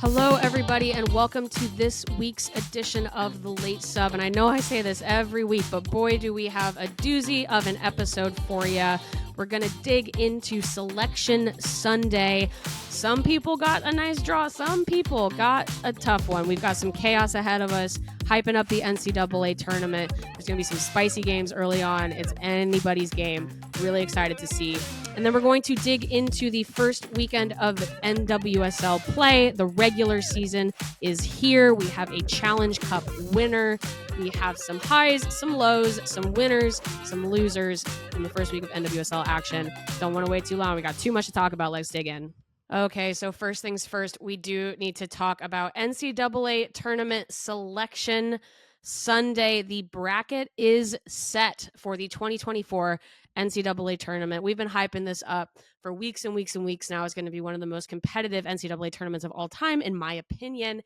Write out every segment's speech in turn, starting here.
Hello, everybody, and welcome to this week's edition of The Late Sub. And I know I say this every week, but boy, do we have a doozy of an episode for you. We're going to dig into Selection Sunday. Some people got a nice draw. Some people got a tough one. We've got some chaos ahead of us, hyping up the NCAA tournament. There's going to be some spicy games early on. It's anybody's game. Really excited to see. And then we're going to dig into the first weekend of NWSL play. The regular season is here. We have a Challenge Cup winner. We have some highs, some lows, some winners, some losers in the first week of NWSL action. Don't want to wait too long. We got too much to talk about. Let's dig in. Okay, so first things first, we do need to talk about NCAA tournament selection Sunday. The bracket is set for the 2024 NCAA tournament. We've been hyping this up for weeks and weeks and weeks now. It's going to be one of the most competitive NCAA tournaments of all time, in my opinion.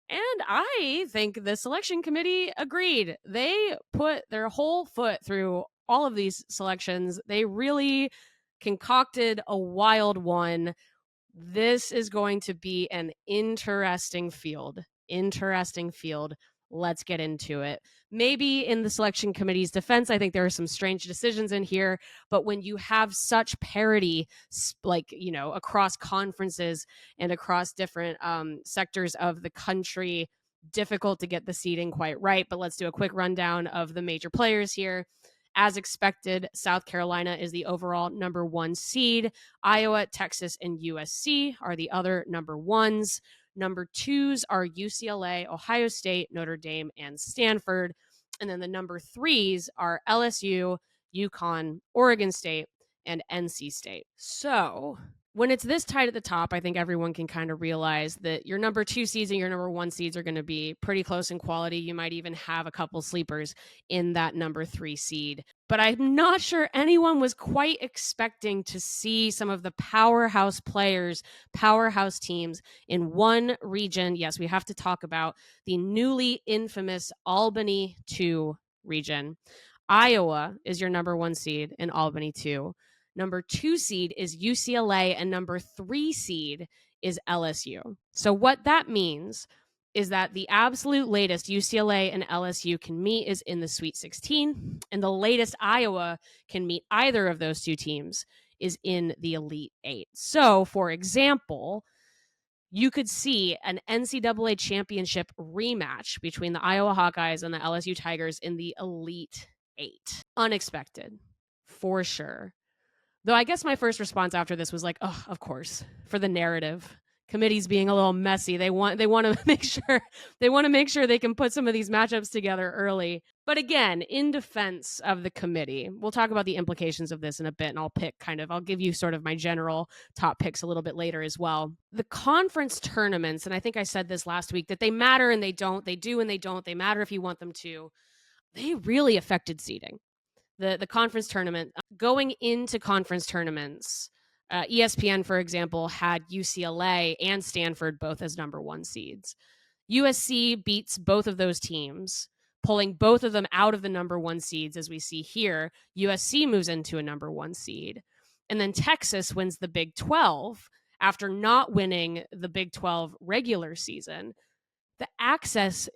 And I think the selection committee agreed. They put their whole foot through all of these selections. They really concocted a wild one. This is going to be an interesting field. Let's get into it. Maybe in the selection committee's defense, I think there are some strange decisions in here, but when you have such parity, across conferences and across different sectors of the country, difficult to get the seeding quite right. But let's do a quick rundown of the major players here. As expected, South Carolina is the overall number 1 seed. Iowa, Texas, and USC are the other number 1s. Number 2s are UCLA, Ohio State, Notre Dame, and Stanford. And then the number 3s are LSU, UConn, Oregon State, and NC State. So when it's this tight at the top, I think everyone can kind of realize that your number 2 seeds and your number 1 seeds are going to be pretty close in quality. You might even have a couple sleepers in that number 3 seed. But I'm not sure anyone was quite expecting to see some of the powerhouse players, powerhouse teams in one region. Yes, we have to talk about the newly infamous Albany 2 region. Iowa is your number 1 seed in Albany 2. Number 2 seed is UCLA, and number 3 seed is LSU. So what that means is that the absolute latest UCLA and LSU can meet is in the Sweet 16, and the latest Iowa can meet either of those two teams is in the Elite 8. So, for example, you could see an NCAA championship rematch between the Iowa Hawkeyes and the LSU Tigers in the Elite 8. Unexpected, for sure. Though I guess my first response after this was like, oh, of course, for the narrative. Committee's being a little messy. They want to make sure they can put some of these matchups together early. But again, in defense of the committee, we'll talk about the implications of this in a bit, and I'll give you sort of my general top picks a little bit later as well. The conference tournaments, and I think I said this last week, that they matter and they don't, they do and they don't, they matter if you want them to. They really affected seeding. The conference tournament, going into conference tournaments, ESPN, for example, had UCLA and Stanford both as number 1 seeds. USC beats both of those teams, pulling both of them out of the number 1 seeds. As we see here, USC moves into a number 1 seed. And then Texas wins the Big 12 after not winning the Big 12 regular season. The axis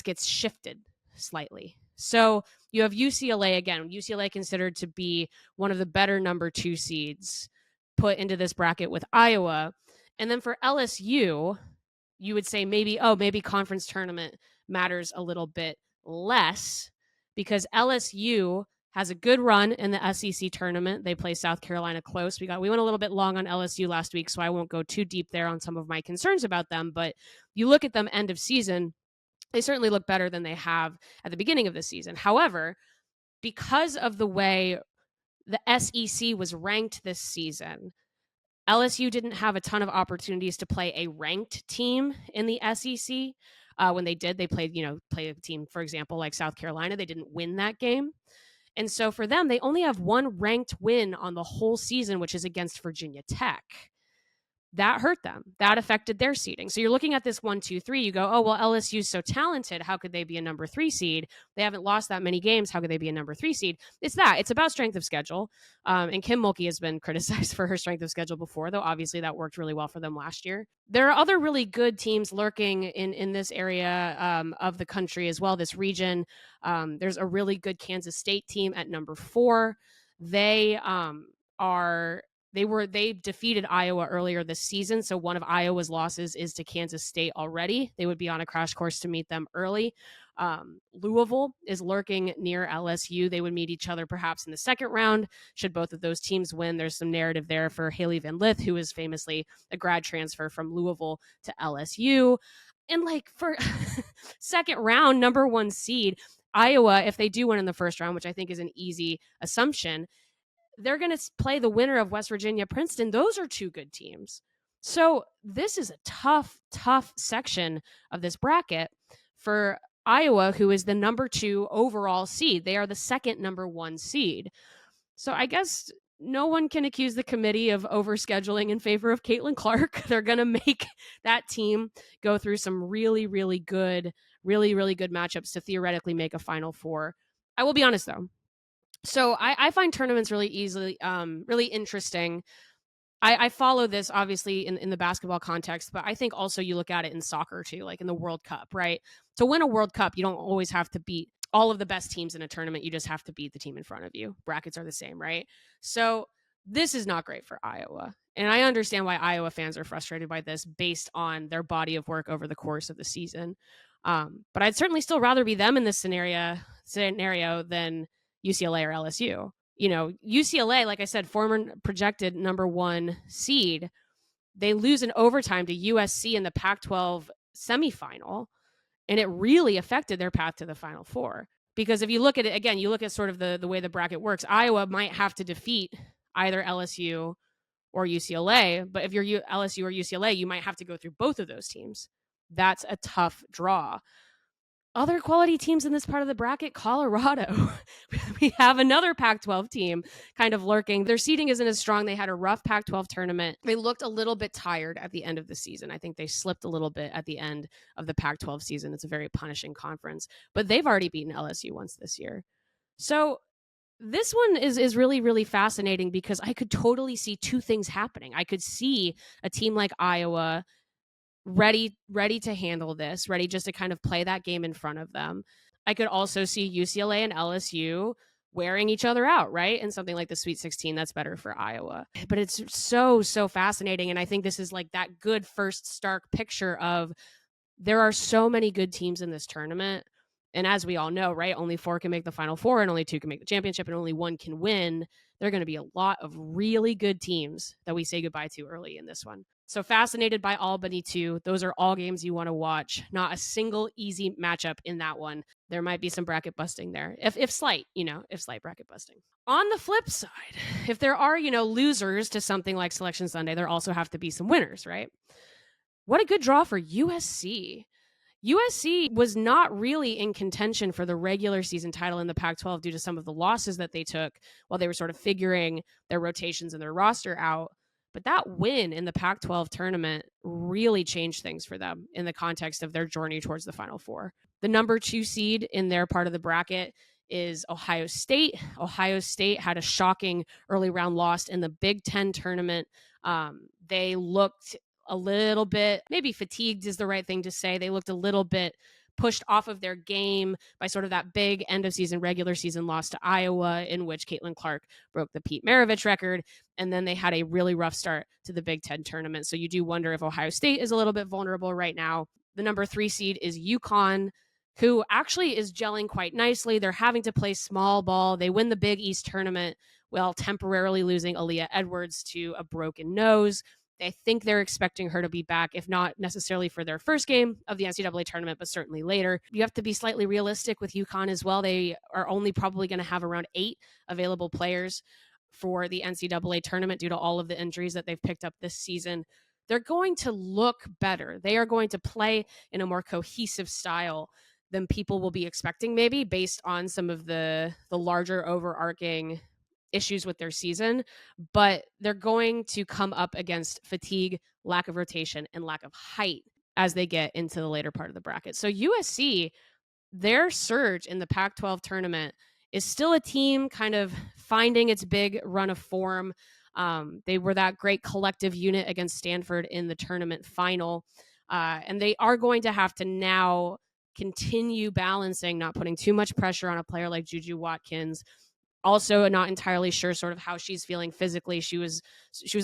gets shifted slightly. So you have UCLA again. UCLA considered to be one of the better number 2 seeds put into this bracket with Iowa. And then for LSU, you would say maybe conference tournament matters a little bit less because LSU has a good run in the SEC tournament. They play South Carolina close. We went a little bit long on LSU last week, so I won't go too deep there on some of my concerns about them. But you look at them end of season, they certainly look better than they have at the beginning of the season. However, because of the way the SEC was ranked this season, LSU didn't have a ton of opportunities to play a ranked team in the SEC. When they did, they played a team, for example, like South Carolina. They didn't win that game. And so for them, they only have one ranked win on the whole season, which is against Virginia Tech. that hurt them. That affected their seeding. So you're looking at this 1, 2, 3. You go, oh, well, LSU's so talented. How could they be a number 3 seed? They haven't lost that many games. How could they be a number 3 seed? It's that. It's about strength of schedule. And Kim Mulkey has been criticized for her strength of schedule before, though obviously that worked really well for them last year. There are other really good teams lurking in this area of the country as well, this region. There's a really good Kansas State team at number 4. They they defeated Iowa earlier this season. So one of Iowa's losses is to Kansas State already. They would be on a crash course to meet them early. Louisville is lurking near LSU. They would meet each other perhaps in the second round. Should both of those teams win, there's some narrative there for Haley Van Lith, who is famously a grad transfer from Louisville to LSU. And like for second round, number 1 seed, Iowa, if they do win in the first round, which I think is an easy assumption, they're going to play the winner of West Virginia, Princeton. Those are 2 good teams. So this is a tough section of this bracket for Iowa, who is the number 2 overall seed. They are the second number 1 seed. So I guess no one can accuse the committee of overscheduling in favor of Caitlin Clark. They're going to make that team go through some really, really good matchups to theoretically make a Final Four. I will be honest, though. So I find tournaments really really interesting. I follow this obviously in the basketball context, but I think also you look at it in soccer too, like in the World Cup, right? To win a World Cup, you don't always have to beat all of the best teams in a tournament. You just have to beat the team in front of you. Brackets are the same, right? So this is not great for Iowa. And I understand why Iowa fans are frustrated by this based on their body of work over the course of the season. But I'd certainly still rather be them in this scenario than UCLA or LSU. You know, UCLA, like I said, former projected number 1 seed, they lose in overtime to USC in the Pac-12 semifinal, and it really affected their path to the Final Four. Because if you look at it, again, you look at sort of the way the bracket works, Iowa might have to defeat either LSU or UCLA, but if you're LSU or UCLA, you might have to go through both of those teams. That's a tough draw. Other quality teams in this part of the bracket, Colorado. We have another Pac-12 team kind of lurking. Their seeding isn't as strong. They had a rough Pac-12 tournament. They looked a little bit tired at the end of the season. I think they slipped a little bit at the end of the Pac-12 season. It's a very punishing conference, but they've already beaten LSU once this year. So this one is really, really fascinating because I could totally see 2 things happening. I could see a team like Iowa ready to handle this, ready just to kind of play that game in front of them. I could also see UCLA and LSU wearing each other out, right? And something like the Sweet 16, that's better for Iowa. But it's so fascinating. And I think this is like that good first stark picture of there are so many good teams in this tournament. And as we all know, right, only 4 can make the Final Four and only 2 can make the championship and only 1 can win. There are going to be a lot of really good teams that we say goodbye to early in this one. So fascinated by Albany too. Those are all games you want to watch. Not a single easy matchup in that one. There might be some bracket busting there. If slight bracket busting. On the flip side, if there are, losers to something like Selection Sunday, there also have to be some winners, right? What a good draw for USC. USC was not really in contention for the regular season title in the Pac-12 due to some of the losses that they took while they were sort of figuring their rotations and their roster out. But that win in the Pac-12 tournament really changed things for them in the context of their journey towards the Final Four. The number 2 seed in their part of the bracket is Ohio State. Ohio State had a shocking early round loss in the Big Ten tournament. They looked a little bit, maybe fatigued is the right thing to say. They looked a little bit pushed off of their game by sort of that big end of season, regular season loss to Iowa, in which Caitlin Clark broke the Pete Maravich record. And then they had a really rough start to the Big Ten tournament. So you do wonder if Ohio State is a little bit vulnerable right now. The number 3 seed is UConn, who actually is gelling quite nicely. They're having to play small ball. They win the Big East tournament while temporarily losing Aaliyah Edwards to a broken nose. I think they're expecting her to be back, if not necessarily for their first game of the NCAA tournament, but certainly later. You have to be slightly realistic with UConn as well. They are only probably going to have around 8 available players for the NCAA tournament due to all of the injuries that they've picked up this season. They're going to look better. They are going to play in a more cohesive style than people will be expecting, maybe based on some of the larger overarching issues with their season, but they're going to come up against fatigue, lack of rotation, and lack of height as they get into the later part of the bracket. So USC, their surge in the Pac-12 tournament is still a team kind of finding its big run of form. They were that great collective unit against Stanford in the tournament final. And they are going to have to now continue balancing, not putting too much pressure on a player like Juju Watkins. Also not entirely sure sort of how she's feeling physically. She was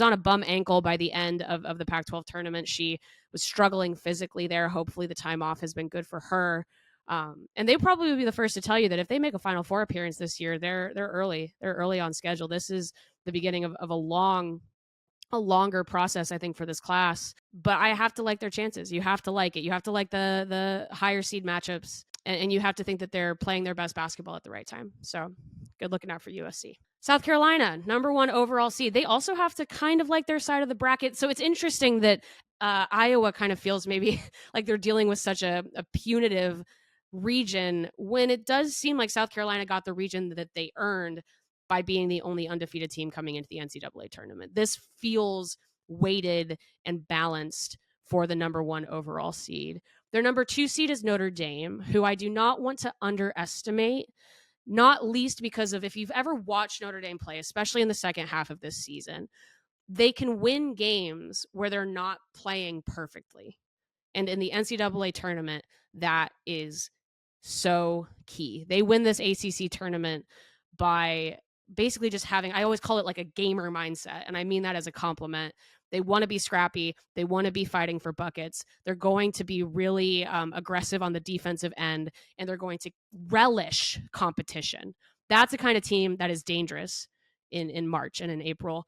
on a bum ankle by the end of the Pac-12 tournament. She was struggling physically there. Hopefully the time off has been good for her. And they probably would be the first to tell you that if they make a Final Four appearance this year, they're early. They're early on schedule. This is the beginning of a longer process, I think, for this class. But I have to like their chances. You have to like it. You have to like the higher seed matchups, and you have to think that they're playing their best basketball at the right time. So good looking out for USC. South Carolina, number 1 overall seed. They also have to kind of like their side of the bracket. So it's interesting that Iowa kind of feels maybe like they're dealing with such a punitive region when it does seem like South Carolina got the region that they earned by being the only undefeated team coming into the NCAA tournament. This feels weighted and balanced for the number 1 overall seed. Their number 2 seed is Notre Dame, who I do not want to underestimate, not least because of if you've ever watched Notre Dame play, especially in the second half of this season, they can win games where they're not playing perfectly. And in the NCAA tournament, that is so key. They win this ACC tournament by basically just having, I always call it like a gamer mindset. And I mean that as a compliment. They want to be scrappy. They want to be fighting for buckets. They're going to be really aggressive on the defensive end, and they're going to relish competition. That's the kind of team that is dangerous in March and in April.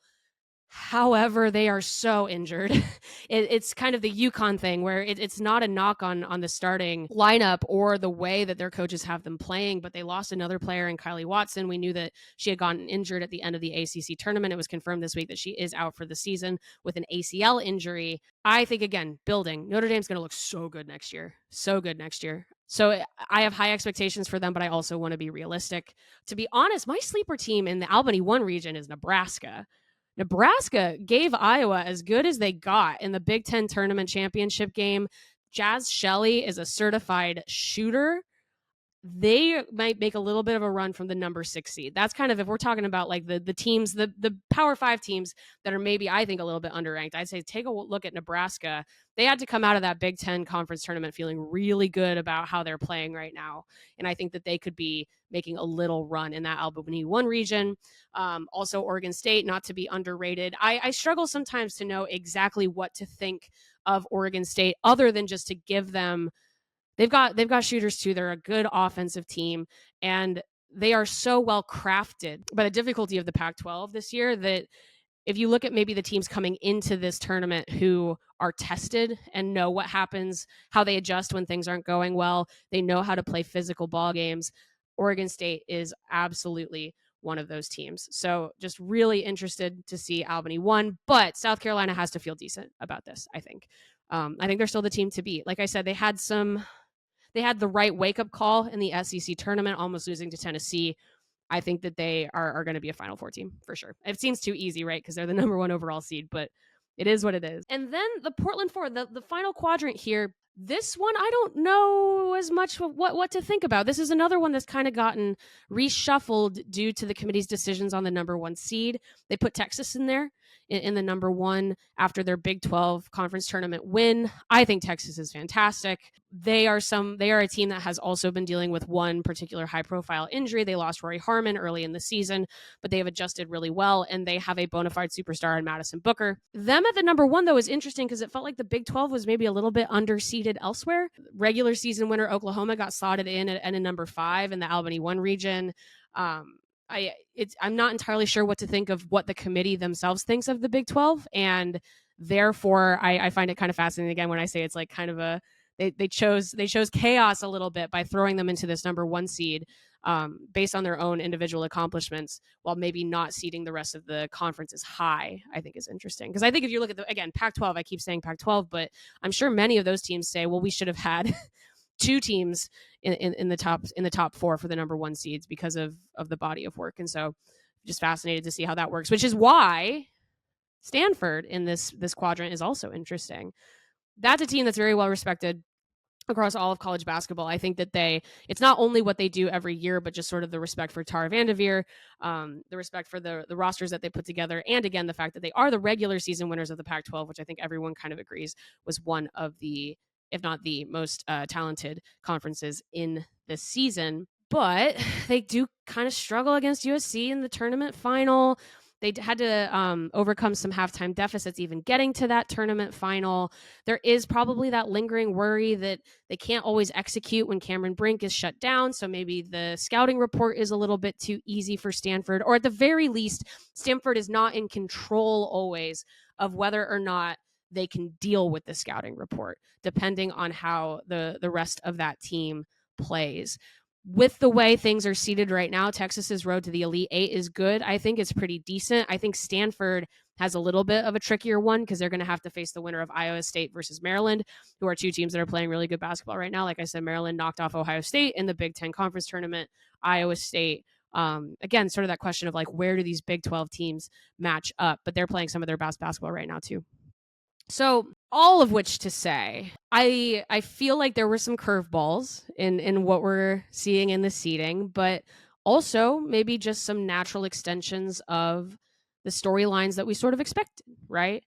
However, they are so injured. It's kind of the UConn thing where it's not a knock on the starting lineup or the way that their coaches have them playing, but they lost another player in Kylie Watson. We knew that she had gotten injured at the end of the ACC tournament. It was confirmed this week that she is out for the season with an ACL injury. I think, again, building. Notre Dame's going to look so good next year. So good next year. So I have high expectations for them, but I also want to be realistic. To be honest, my sleeper team in the Albany 1 region is Nebraska. Nebraska gave Iowa as good as they got in the Big Ten tournament championship game. Jazz Shelley is a certified shooter. They might make a little bit of a run from the number 6 seed. That's kind of, if we're talking about like the teams, the Power 5 teams that are maybe, I think, a little bit underranked, I'd say take a look at Nebraska. They had to come out of that Big Ten conference tournament feeling really good about how they're playing right now. And I think that they could be making a little run in that Albany 1 region. Also Oregon State, not to be underrated. I struggle sometimes to know exactly what to think of Oregon State other than just to give them, they've got shooters too. They're a good offensive team, and they are so well crafted by the difficulty of the Pac-12 this year that if you look at maybe the teams coming into this tournament who are tested and know what happens, how they adjust when things aren't going well, they know how to play physical ball games. Oregon State is absolutely one of those teams. So just really interested to see Albany 1, but South Carolina has to feel decent about this, I think. I think they're still the team to beat. Like I said, they had the right wake-up call in the SEC tournament, almost losing to Tennessee. I think that they are going to be a Final Four team for sure. It seems too easy, right? Because they're the number 1 overall seed, but it is what it is. And then the Portland 4, the final quadrant here, this one, I don't know as much what to think about. This is another one that's kind of gotten reshuffled due to the committee's decisions on the number 1 seed. They put Texas in there in the number 1 after their Big 12 conference tournament win. I think Texas is fantastic. They are a team that has also been dealing with one particular high-profile injury. They lost Rory Harmon early in the season, but they have adjusted really well, and they have a bona fide superstar in Madison Booker. Them at the number 1, though, is interesting because it felt like the Big 12 was maybe a little bit underseeded elsewhere. Regular season winner Oklahoma got slotted in at a number 5 in the Albany 1 region. I'm not entirely sure what to think of what the committee themselves thinks of the Big 12, and therefore I find it kind of fascinating again when I say it's like kind of they chose chaos a little bit by throwing them into this number 1 seed based on their own individual accomplishments, while maybe not seeding the rest of the conference as high. I think is interesting because I think if you look at again Pac-12, I keep saying Pac-12, but I'm sure many of those teams say, well, we should have had 2 teams in the top 4 for the number 1 seeds because of the body of work. And so Just fascinated to see how that works, which is why Stanford in this quadrant is also interesting. That's a team that's very well respected across all of college basketball. I think that it's not only what they do every year, but just sort of the respect for Tara Vanderveer, the respect for the rosters that they put together. And again, the fact that they are the regular season winners of the Pac-12, which I think everyone kind of agrees was one of the, if not the most talented conferences in this season. But they do kind of struggle against USC in the tournament final. They had to overcome some halftime deficits even getting to that tournament final. There is probably that lingering worry that they can't always execute when Cameron Brink is shut down. So maybe the scouting report is a little bit too easy for Stanford, or at the very least, Stanford is not in control always of whether or not they can deal with the scouting report, depending on how the rest of that team plays. With the way things are seated right now, Texas's road to the Elite Eight is good. I think it's pretty decent. I think Stanford has a little bit of a trickier one because they're going to have to face the winner of Iowa State versus Maryland, who are two teams that are playing really good basketball right now. Like I said, Maryland knocked off Ohio State in the Big Ten Conference Tournament. Iowa State, again, sort of that question of like, where do these Big 12 teams match up? But they're playing some of their best basketball right now too. So all of which to say, I feel like there were some curveballs in what we're seeing in the seeding, but also maybe just some natural extensions of the storylines that we sort of expected, right?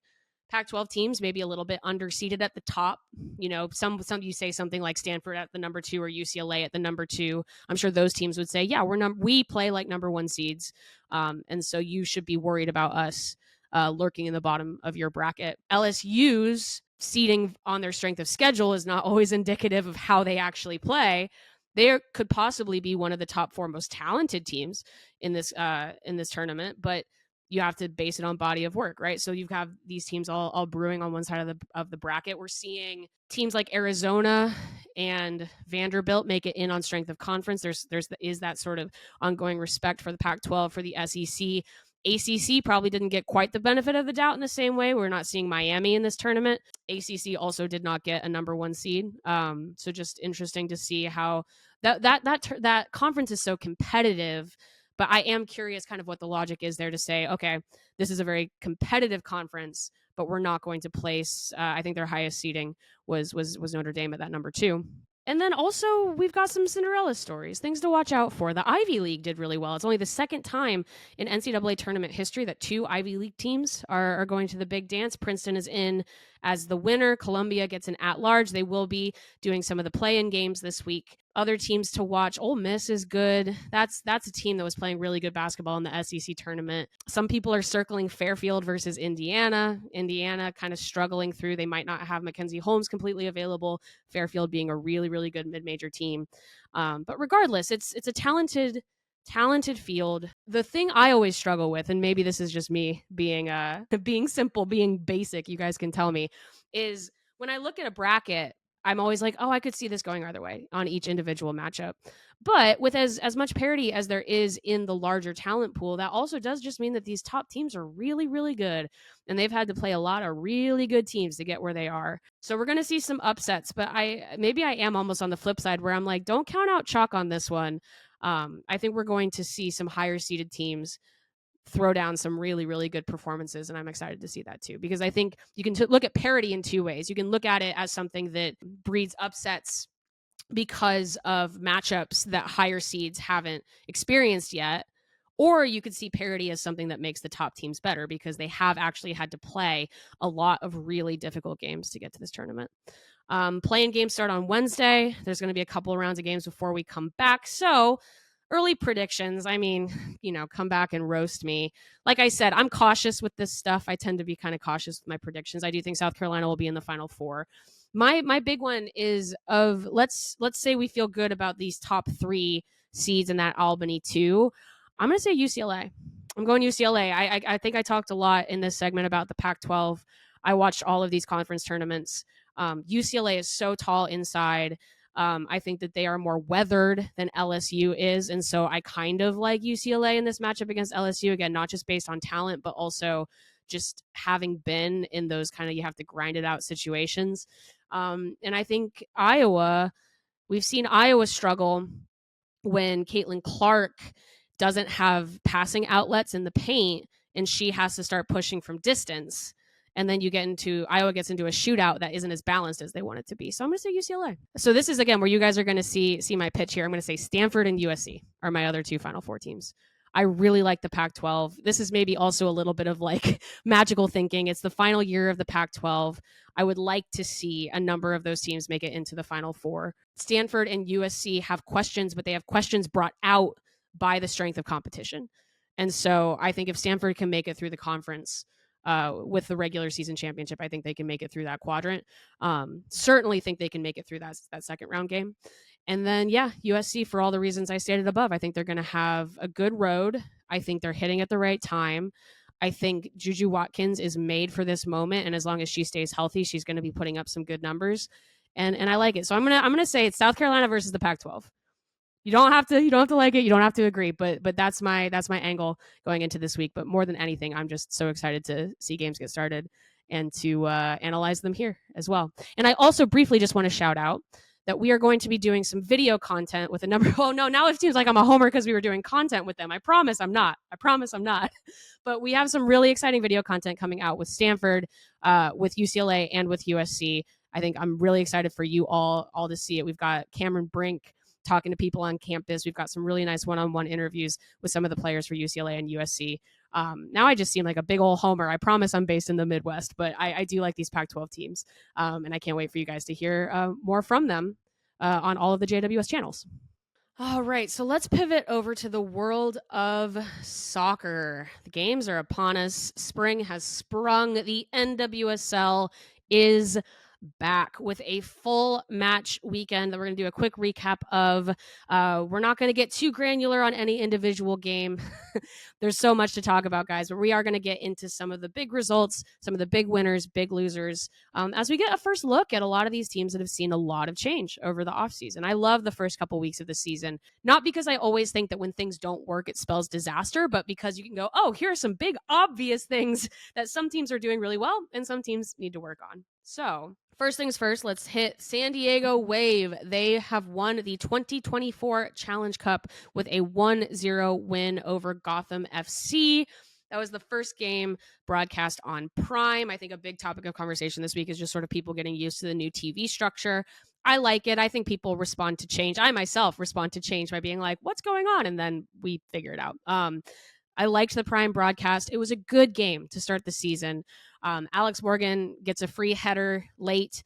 Pac-12 teams maybe a little bit underseeded at the top. You know, some you say something like Stanford at the number 2 or UCLA at the number 2. I'm sure those teams would say, yeah, we play like number 1 seeds, and so you should be worried about us lurking in the bottom of your bracket. LSU's seeding on their strength of schedule is not always indicative of how they actually play. They could possibly be one of the top 4 most talented teams in this tournament, but you have to base it on body of work, right? So you have these teams all brewing on one side of the bracket. We're seeing teams like Arizona and Vanderbilt make it in on strength of conference. Is that sort of ongoing respect for the Pac-12, for the SEC. ACC probably didn't get quite the benefit of the doubt in the same way. We're not seeing Miami in this tournament. ACC also did not get a number 1 seed. So just interesting to see how that conference is so competitive. But I am curious kind of what the logic is there to say, okay, this is a very competitive conference, but we're not going to place, I think their highest seeding was Notre Dame at that number 2. And then also we've got some Cinderella stories, things to watch out for. The Ivy League did really well. It's only the second time in NCAA tournament history that 2 Ivy League teams are going to the big dance. Princeton is in as the winner. Columbia gets an at-large. They will be doing some of the play-in games this week. Other teams to watch. Ole Miss is good. That's a team that was playing really good basketball in the SEC tournament. Some people are circling Fairfield versus Indiana. Indiana kind of struggling through. They might not have Mackenzie Holmes completely available. Fairfield being a really, really good mid-major team. But regardless, it's a talented field. The thing I always struggle with, and maybe this is just me being simple, being basic, you guys can tell me, is when I look at a bracket, I'm always like, oh, I could see this going either way on each individual matchup. But with as much parity as there is in the larger talent pool, that also does just mean that these top teams are really, really good. And they've had to play a lot of really good teams to get where they are. So we're going to see some upsets. But I am almost on the flip side where I'm like, don't count out chalk on this one. I think we're going to see some higher seeded teams throw down some really, really good performances. And I'm excited to see that too, because I think you can look at parity in 2 ways. You can look at it as something that breeds upsets because of matchups that higher seeds haven't experienced yet. Or you could see parity as something that makes the top teams better because they have actually had to play a lot of really difficult games to get to this tournament. Playing games start on Wednesday. There's going to be a couple of rounds of games before we come back. So early predictions, I mean, come back and roast me. Like I said, I'm cautious with this stuff. I tend to be kind of cautious with my predictions. I do think South Carolina will be in the Final Four. My big one is let's say we feel good about these top 3 seeds in that Albany 2. I'm going to say UCLA. I'm going UCLA. I think I talked a lot in this segment about the Pac-12. I watched all of these conference tournaments. UCLA is so tall inside. I think that they are more weathered than LSU is. And so I kind of like UCLA in this matchup against LSU. Again, not just based on talent, but also just having been in those kind of you have to grind it out situations. And I think Iowa, we've seen Iowa struggle when Caitlin Clark doesn't have passing outlets in the paint, and she has to start pushing from distance. And then Iowa gets into a shootout that isn't as balanced as they want it to be. So I'm going to say UCLA. So this is, again, where you guys are going to see my pitch here. I'm going to say Stanford and USC are my other two Final Four teams. I really like the Pac-12. This is maybe also a little bit of like magical thinking. It's the final year of the Pac-12. I would like to see a number of those teams make it into the Final Four. Stanford and USC have questions, but they have questions brought out by the strength of competition. And so I think if Stanford can make it through the conference with the regular season championship, I think they can make it through that quadrant. Certainly think they can make it through that second round game. And then, USC, for all the reasons I stated above, I think they're going to have a good road. I think they're hitting at the right time. I think Juju Watkins is made for this moment, and as long as she stays healthy, she's going to be putting up some good numbers. And I like it. So I'm gonna say it's South Carolina versus the Pac-12. You don't have to like it. You don't have to agree, but that's my angle going into this week. But more than anything, I'm just so excited to see games get started and to analyze them here as well. And I also briefly just want to shout out that we are going to be doing some video content with a number. Oh no, now it seems like I'm a homer because we were doing content with them. I promise I'm not. But we have some really exciting video content coming out with Stanford, with UCLA, and with USC. I think I'm really excited for you all to see it. We've got Cameron Brink talking to people on campus. We've got some really nice one-on-one interviews with some of the players for UCLA and USC. Now I just seem like a big old homer. I promise I'm based in the Midwest, but I do like these Pac-12 teams. And I can't wait for you guys to hear more from them on all of the JWS channels. All right, so let's pivot over to the world of soccer. The games are upon us. Spring has sprung. The NWSL is back with a full match weekend that we're going to do a quick recap of. We're not going to get too granular on any individual game. There's so much to talk about, guys, but we are going to get into some of the big results, some of the big winners, big losers, as we get a first look at a lot of these teams that have seen a lot of change over the offseason. I love the first couple weeks of the season, not because I always think that when things don't work, it spells disaster, but because you can go, oh, here are some big obvious things that some teams are doing really well and some teams need to work on. So first things first, let's hit San Diego Wave. They have won the 2024 Challenge Cup with a 1-0 win over Gotham FC. That was the first game broadcast on Prime. I think a big topic of conversation this week is just sort of people getting used to the new TV structure. I like it. I think people respond to change. I myself respond to change by being like, what's going on? And then we figure it out. I liked the Prime broadcast. It was a good game to start the season. Alex Morgan gets a free header late.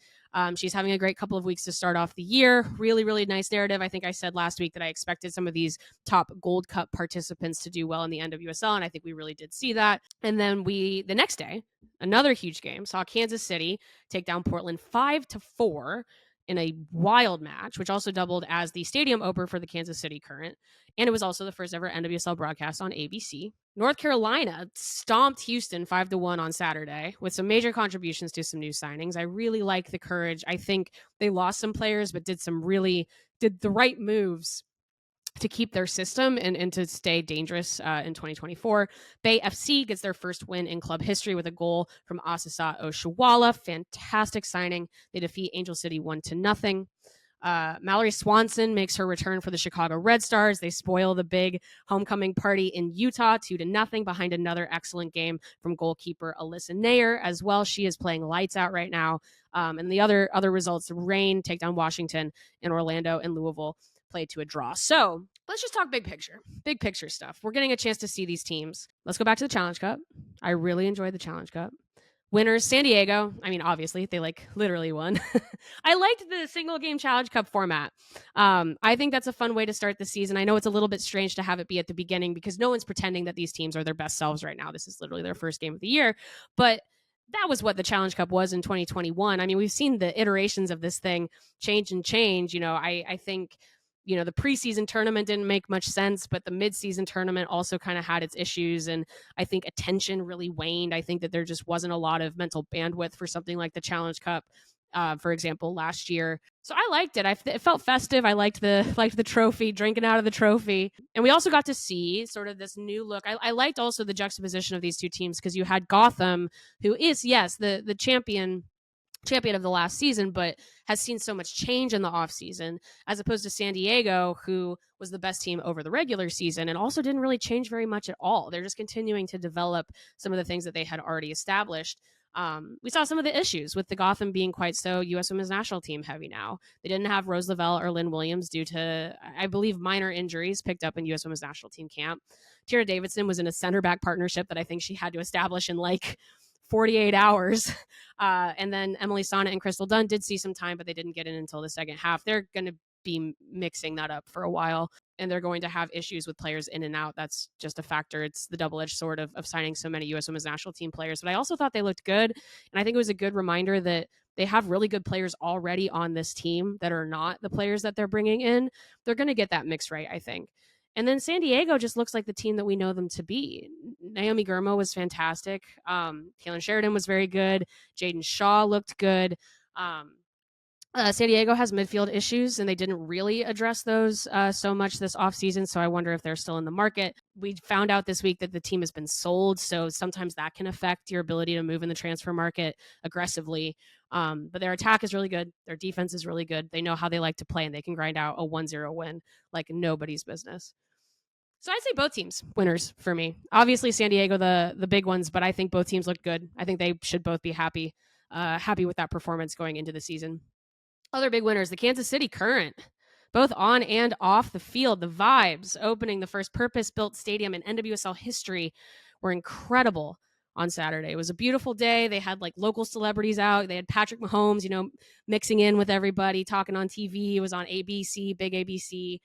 She's having a great couple of weeks to start off the year. Really, really nice narrative. I think I said last week that I expected some of these top Gold Cup participants to do well in the NWSL, and I think we really did see that. And then the next day, another huge game, saw Kansas City take down Portland 5-4 in a wild match, which also doubled as the stadium opener for the Kansas City Current. And it was also the first ever NWSL broadcast on ABC. North Carolina stomped Houston 5-1 on Saturday with some major contributions to some new signings. I really like the courage. I think they lost some players, but did the right moves to keep their system and to stay dangerous in 2024. Bay FC gets their first win in club history with a goal from Asisa Oshawala. Fantastic signing. They defeat Angel City 1-0. Mallory Swanson makes her return for the Chicago Red Stars. They spoil the big homecoming party in Utah 2-0 behind another excellent game from goalkeeper Alyssa Nair as well. She is playing lights out right now. And the other results, Reign take down Washington, and Orlando and Louisville played to a draw. So let's just talk big picture stuff. We're getting a chance to see these teams. Let's go back to the Challenge Cup. I really enjoyed the Challenge Cup. Winners, San Diego. I mean, obviously, they literally won. I liked the single game Challenge Cup format. I think that's a fun way to start the season. I know it's a little bit strange to have it be at the beginning because no one's pretending that these teams are their best selves right now. This is literally their first game of the year. But that was what the Challenge Cup was in 2021. I mean, we've seen the iterations of this thing change. I think the preseason tournament didn't make much sense, but the midseason tournament also kind of had its issues. And I think attention really waned. I think that there just wasn't a lot of mental bandwidth for something like the Challenge Cup, for example, last year. So I liked it. It felt festive. I liked the trophy, drinking out of the trophy. And we also got to see sort of this new look. I liked also the juxtaposition of these two teams because you had Gotham, who is, yes, the champion champion of the last season, but has seen so much change in the offseason, as opposed to San Diego, who was the best team over the regular season and also didn't really change very much at all. They're just continuing to develop some of the things that they had already established. We saw some of the issues with the Gotham being quite so U.S. Women's National Team heavy now. They didn't have Rose Lavelle or Lynn Williams due to, I believe, minor injuries picked up in U.S. Women's National Team camp. Tierra Davidson was in a center back partnership that I think she had to establish in like 48 hours. And then Emily Sonnet and Crystal Dunn did see some time, but they didn't get in until the second half. They're going to be mixing that up for a while, and they're going to have issues with players in and out. That's just a factor. It's the double-edged sword of signing so many U.S. Women's National Team players. But I also thought they looked good, and I think it was a good reminder that they have really good players already on this team that are not the players that they're bringing in. They're going to get that mix right, I think. And then San Diego just looks like the team that we know them to be. Naomi Girma was fantastic. Kaylin Sheridan was very good. Jaden Shaw looked good. San Diego has midfield issues, and they didn't really address those so much this offseason, so I wonder if they're still in the market. We found out this week that the team has been sold, so sometimes that can affect your ability to move in the transfer market aggressively. But their attack is really good. Their defense is really good. They know how they like to play, and they can grind out a 1-0 win like nobody's business. So I'd say both teams winners for me. Obviously, San Diego, the big ones, but I think both teams look good. I think they should both be happy with that performance going into the season. Other big winners, the Kansas City Current, both on and off the field. The vibes opening the first purpose-built stadium in NWSL history were incredible on Saturday. It was a beautiful day. They had like local celebrities out. They had Patrick Mahomes, mixing in with everybody, talking on TV. It was on ABC, big ABC.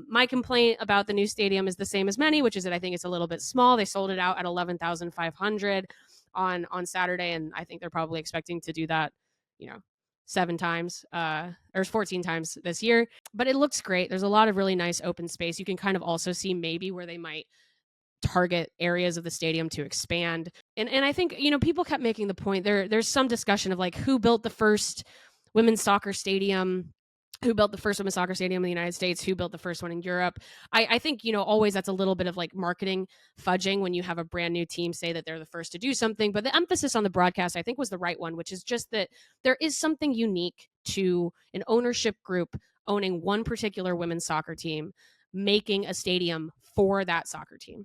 My complaint about the new stadium is the same as many, which is that I think it's a little bit small. They sold it out at 11,500 on Saturday, and I think they're probably expecting to do that, 7 times or 14 times this year. But it looks great. There's a lot of really nice open space. You can kind of also see maybe where they might target areas of the stadium to expand. And I think, people kept making the point there's some discussion of like who built the first women's soccer stadium, who built the first women's soccer stadium in the United States, who built the first one in Europe. I think, always that's a little bit of like marketing fudging when you have a brand new team say that they're the first to do something. But the emphasis on the broadcast, I think, was the right one, which is just that there is something unique to an ownership group owning one particular women's soccer team, making a stadium for that soccer team.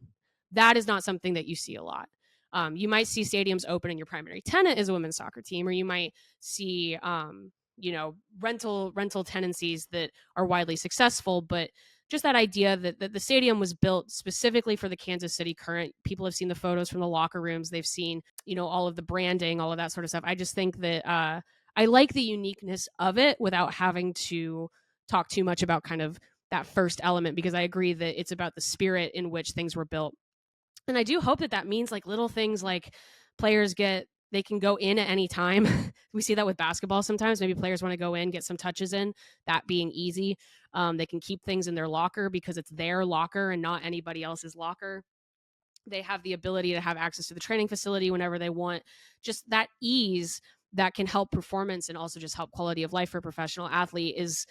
That is not something that you see a lot. You might see stadiums open and your primary tenant is a women's soccer team, or you might see, rental tenancies that are widely successful. But just that idea that the stadium was built specifically for the Kansas City Current. People have seen the photos from the locker rooms. They've seen, all of the branding, all of that sort of stuff. I just think that I like the uniqueness of it without having to talk too much about kind of that first element, because I agree that it's about the spirit in which things were built. And I do hope that means like little things like players they can go in at any time. We see that with basketball sometimes. Maybe players want to go in, get some touches in, that being easy. They can keep things in their locker because it's their locker and not anybody else's locker. They have the ability to have access to the training facility whenever they want. Just that ease that can help performance and also just help quality of life for a professional athlete is,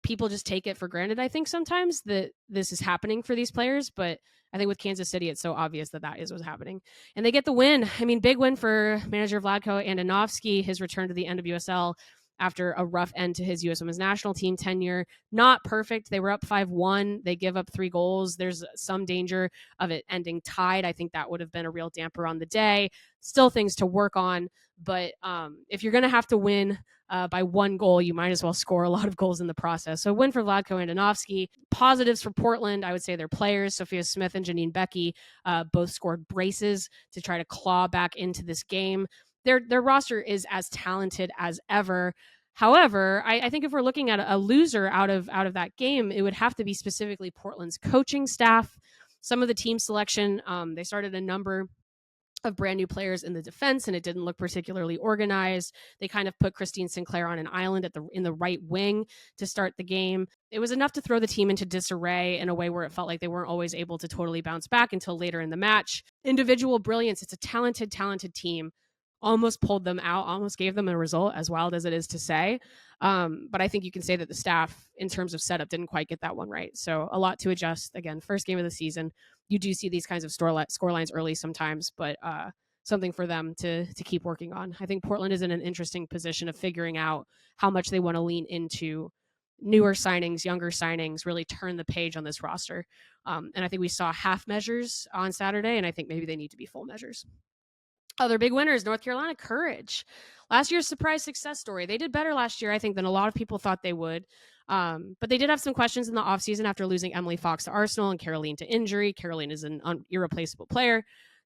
people just take it for granted, I think, sometimes that this is happening for these players. But I think with Kansas City, it's so obvious that is what's happening. And they get the win. I mean, big win for manager Vlatko Andonovski, his return to the NWSL after a rough end to his U.S. Women's National Team tenure. Not perfect. They were up 5-1. They give up 3 goals. There's some danger of it ending tied. I think that would have been a real damper on the day. Still things to work on. But if you're going to have to win by 1 goal, you might as well score a lot of goals in the process. So win for Vlatko Andonovski. Positives for Portland, I would say their players, Sophia Smith and Janine Becky, both scored braces to try to claw back into this game. Their roster is as talented as ever. However, I think if we're looking at a loser out of that game, it would have to be specifically Portland's coaching staff. Some of the team selection, they started a number of brand new players in the defense, and it didn't look particularly organized. They kind of put Christine Sinclair on an island in the right wing to start the game. It was enough to throw the team into disarray in a way where it felt like they weren't always able to totally bounce back until later in the match. Individual brilliance. It's a talented team. Almost pulled them out, almost gave them a result, as wild as it is to say. But I think you can say that the staff, in terms of setup, didn't quite get that one right. So a lot to adjust. Again, first game of the season. You do see these kinds of score lines early sometimes, but something for them to keep working on. I think Portland is in an interesting position of figuring out how much they want to lean into newer signings, younger signings, really turn the page on this roster. And I think we saw half measures on Saturday, and I think maybe they need to be full measures. Other big winners, North Carolina, Courage. Last year's surprise success story. They did better last year, I think, than a lot of people thought they would. But they did have some questions in the offseason after losing Emily Fox to Arsenal and Caroline to injury. Caroline is an irreplaceable player,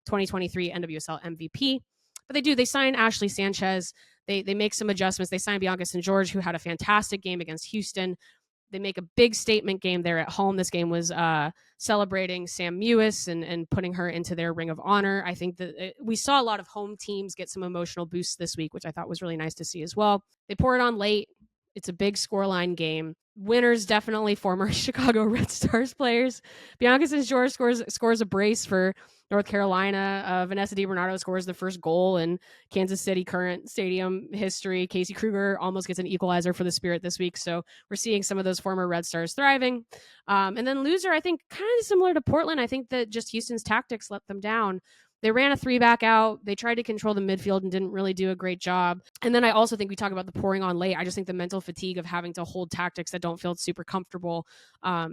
2023 NWSL MVP. But they sign Ashley Sanchez. They make some adjustments. They sign Bianca St. George, who had a fantastic game against Houston. They make a big statement game there at home. This game was celebrating Sam Mewis and putting her into their Ring of Honor. I think that we saw a lot of home teams get some emotional boosts this week, which I thought was really nice to see as well. They pour it on late. It's a big scoreline game. Winners, definitely former Chicago Red Stars players. Bianca St. George scores a brace for North Carolina. Vanessa DiBernardo scores the first goal in Kansas City current stadium history. Casey Kruger almost gets an equalizer for the Spirit this week. So we're seeing some of those former Red Stars thriving. And then loser, I think, kind of similar to Portland. I think that just Houston's tactics let them down. They ran a 3-back out. They tried to control the midfield and didn't really do a great job. And then I also think we talk about the pouring on late. I just think the mental fatigue of having to hold tactics that don't feel super comfortable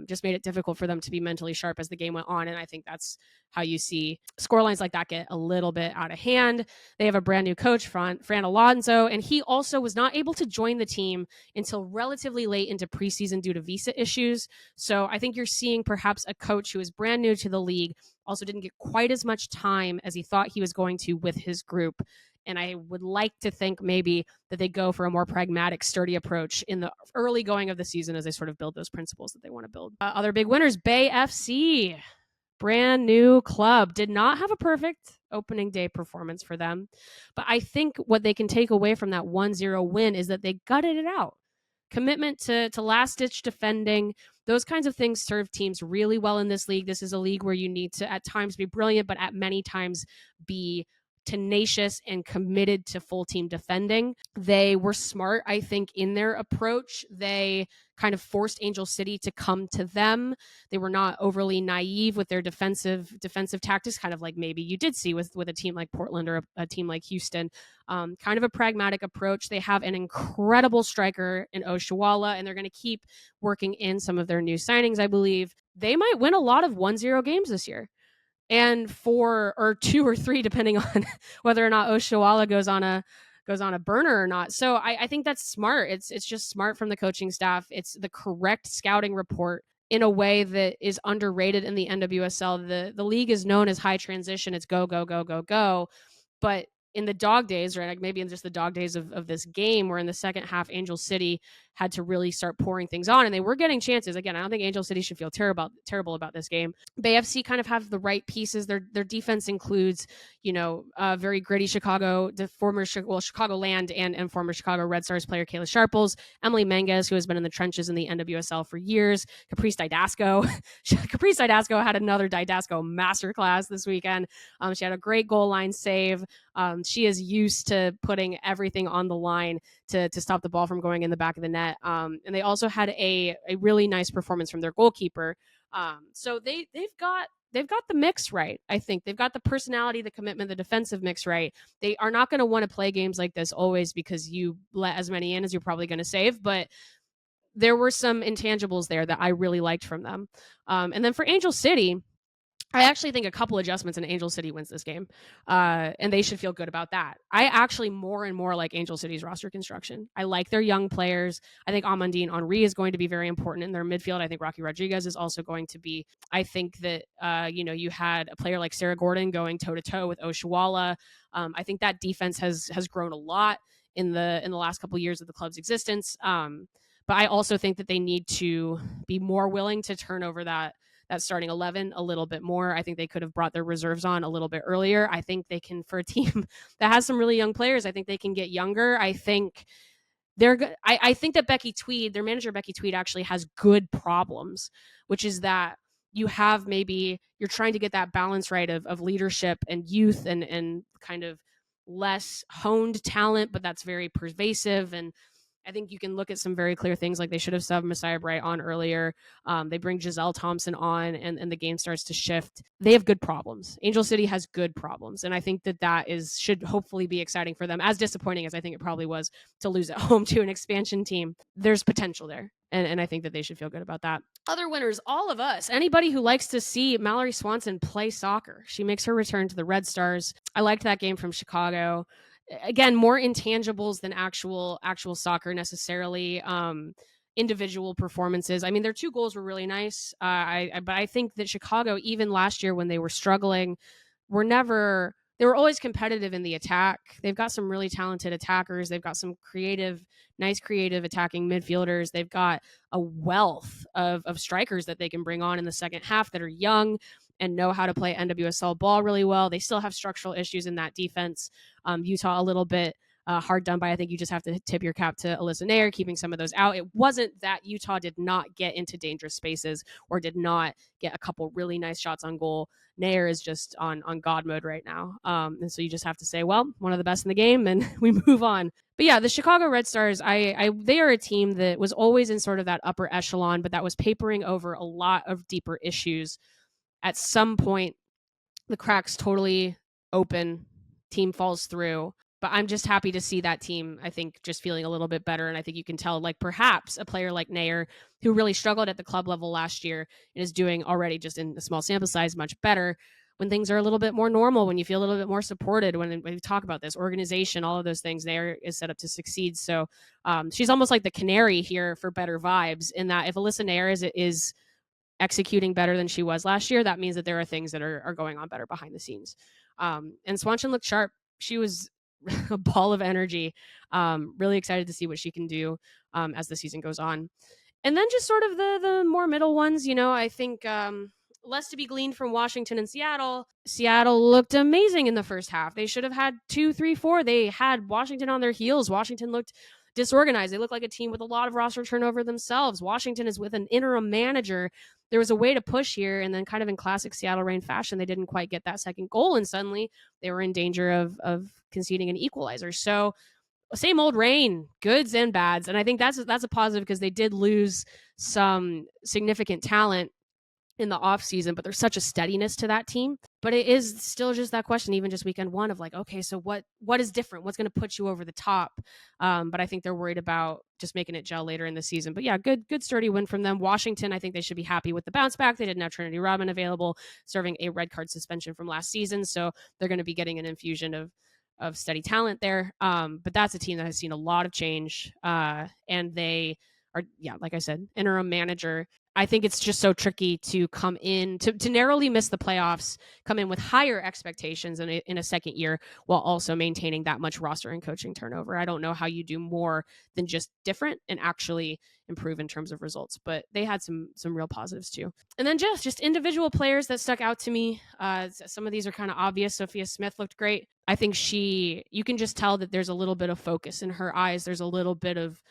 just made it difficult for them to be mentally sharp as the game went on. And I think that's how you see scorelines like that get a little bit out of hand. They have a brand new coach, Fran Alonso, and he also was not able to join the team until relatively late into preseason due to visa issues. So I think you're seeing perhaps a coach who is brand new to the league, also didn't get quite as much time as he thought he was going to with his group. And I would like to think maybe that they go for a more pragmatic, sturdy approach in the early going of the season as they sort of build those principles that they want to build. Other big winners, Bay FC, brand new club, did not have a perfect opening day performance for them. But I think what they can take away from that 1-0 win is that they gutted it out. Commitment to last-ditch defending, those kinds of things serve teams really well in this league. This is a league where you need to at times be brilliant, but at many times be tenacious and committed to full team defending. They were smart, I think, in their approach. They kind of forced Angel City to come to them. They were not overly naive with their defensive tactics, kind of like maybe you did see with a team like Portland or a team like Houston. Kind of a pragmatic approach. They have an incredible striker in Oshuala, and they're going to keep working in some of their new signings, I believe. They might win a lot of 1-0 games this year. And 4 or 2 or 3, depending on whether or not Oshuala goes on a burner or not. So I think that's smart. It's just smart from the coaching staff. It's the correct scouting report in a way that is underrated in the NWSL. The league is known as high transition. It's go, go, go, go, go. But in the dog days, or maybe in just the dog days of this game, where in the second half, Angel City had to really start pouring things on, and they were getting chances. Again, I don't think Angel City should feel terrible about this game. Bay FC kind of have the right pieces. Their defense includes, very gritty Chicago, the former Chicagoland and former Chicago Red Stars player Kayla Sharples, Emily Manguez, who has been in the trenches in the NWSL for years, Caprice Didasco. Caprice Didasco had another Didasco masterclass this weekend. She had a great goal line save. She is used to putting everything on the line to stop the ball from going in the back of the net. And they also had a really nice performance from their goalkeeper. So they've got the mix right. I think they've got the personality, the commitment, the defensive mix right. They are not going to want to play games like this always because you let as many in as you're probably going to save, but there were some intangibles there that I really liked from them. And then for Angel City, I actually think a couple adjustments and Angel City wins this game, and they should feel good about that. I actually more and more like Angel City's roster construction. I like their young players. I think Amandine Henry is going to be very important in their midfield. I think Rocky Rodriguez is also going to be. I think that you had a player like Sarah Gordon going toe-to-toe with Oshuala. I think that defense has grown a lot in the last couple of years of the club's existence. But I also think that they need to be more willing to turn over that starting 11 a little bit more. I think they could have brought their reserves on a little bit earlier. I think they can, for a team that has some really young players, I think they can get younger. I think I think that Becky Tweed, their manager Becky Tweed, actually has good problems, which is that you have you're trying to get that balance right of leadership and youth and kind of less honed talent, but that's very pervasive. And I think you can look at some very clear things, like they should have subbed Messiah Bright on earlier. They bring Giselle Thompson on, and the game starts to shift. They have good problems. Angel City has good problems, and I think that should hopefully be exciting for them. As disappointing as I think it probably was to lose at home to an expansion team, there's potential there, and I think that they should feel good about that. Other winners, all of us. Anybody who likes to see Mallory Swanson play soccer. She makes her return to the Red Stars. I liked that game from Chicago. Again, more intangibles than actual soccer necessarily. Individual performances. I mean, their 2 goals were really nice. But I think that Chicago, even last year when they were struggling, they were always competitive in the attack. They've got some really talented attackers. They've got some nice creative attacking midfielders. They've got a wealth of strikers that they can bring on in the second half that are young and know how to play NWSL ball really well. They still have structural issues in that defense. Utah a little bit hard done by. I think you just have to tip your cap to Alyssa Nair, keeping some of those out. It wasn't that Utah did not get into dangerous spaces or did not get a couple really nice shots on goal. Nair is just on God mode right now. And so you just have to say, well, one of the best in the game, and we move on. But yeah, the Chicago Red Stars, they are a team that was always in sort of that upper echelon, but that was papering over a lot of deeper issues. At some point, the cracks totally open, team falls through. But I'm just happy to see that team, I think, just feeling a little bit better. And I think you can tell, like, perhaps a player like Nair, who really struggled at the club level last year and is doing already, just in a small sample size, much better when things are a little bit more normal, when you feel a little bit more supported, when we talk about this organization, all of those things. Nair is set up to succeed. So she's almost like the canary here for better vibes, in that if Alyssa Nair is executing better than she was last year, that means that there are things that are going on better behind the scenes. And Swanson looked sharp. She was a ball of energy. Really excited to see what she can do as the season goes on. And then just sort of the more middle ones, I think less to be gleaned from Washington and Seattle. Seattle looked amazing in the first half. They should have had 2, 3, 4. They had Washington on their heels. Washington looked disorganized. They look like a team with a lot of roster turnover themselves. Washington is with an interim manager. There was a way to push here, and then kind of in classic Seattle Reign fashion, they didn't quite get that second goal, and suddenly they were in danger of conceding an equalizer. So same old Reign, goods and bads. And I think that's a positive, because they did lose some significant talent in the off season, but there's such a steadiness to that team. But it is still just that question, even just weekend 1, of like, okay, so what is different? What's going to put you over the top? But I think they're worried about just making it gel later in the season. But yeah, good sturdy win from them. Washington, I think they should be happy with the bounce back. They didn't have Trinity Rodman available, serving a red card suspension from last season, so they're going to be getting an infusion of steady talent there. But that's a team that has seen a lot of change, and they are, yeah, like I said, interim manager. I think it's just so tricky to come in to narrowly miss the playoffs, come in with higher expectations in a second year, while also maintaining that much roster and coaching turnover. I don't know how you do more than just different and actually improve in terms of results, but they had some real positives too. And then just individual players that stuck out to me. Some of these are kind of obvious. Sophia Smith looked great. I think you can just tell that there's a little bit of focus in her eyes. There's a little bit of,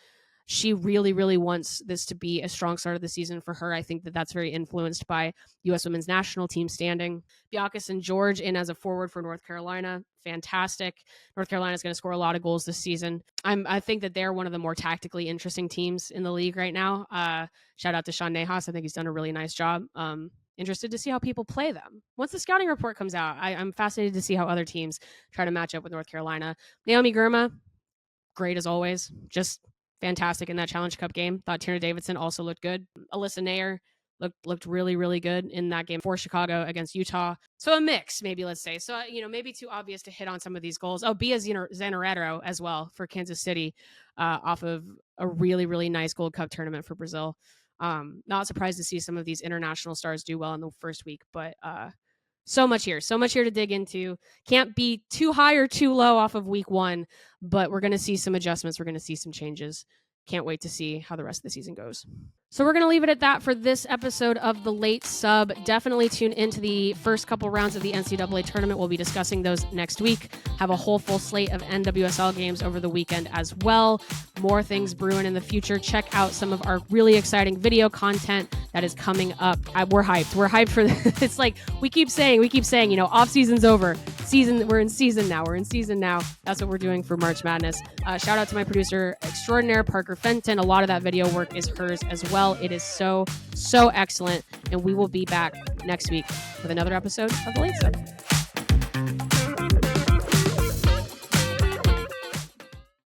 she really, really wants this to be a strong start of the season for her. I think that that's very influenced by U.S. Women's National Team standing. Bianca St. George in as a forward for North Carolina. Fantastic. North Carolina is going to score a lot of goals this season. I think that they're one of the more tactically interesting teams in the league right now. Shout out to Sean Nahas. I think he's done a really nice job. Interested to see how people play them. Once the scouting report comes out, I'm fascinated to see how other teams try to match up with North Carolina. Naomi Girma, great as always. Just fantastic in that Challenge Cup game. Thought Tierna Davidson also looked good. Alyssa Nair looked really, really good in that game for Chicago against Utah. So a mix, maybe, let's say. So, maybe too obvious to hit on some of these goals. Oh, Bia Zanarero as well for Kansas City, off of a really, really nice Gold Cup tournament for Brazil. Not surprised to see some of these international stars do well in the first week, but so much here to dig into. Can't be too high or too low off of week 1, but we're going to see some adjustments. We're going to see some changes. Can't wait to see how the rest of the season goes. So we're going to leave it at that for this episode of The Late Sub. Definitely tune into the first couple rounds of the NCAA tournament. We'll be discussing those next week. Have a whole full slate of NWSL games over the weekend as well. More things brewing in the future. Check out some of our really exciting video content that is coming up. We're hyped. We're hyped for this. It's like we keep saying, off season's over. We're in season now. That's what we're doing for March Madness. Shout out to my producer extraordinaire, Parker Fenton. A lot of that video work is hers as well. It is so excellent. And we will be back next week with another episode of The Late Stuff.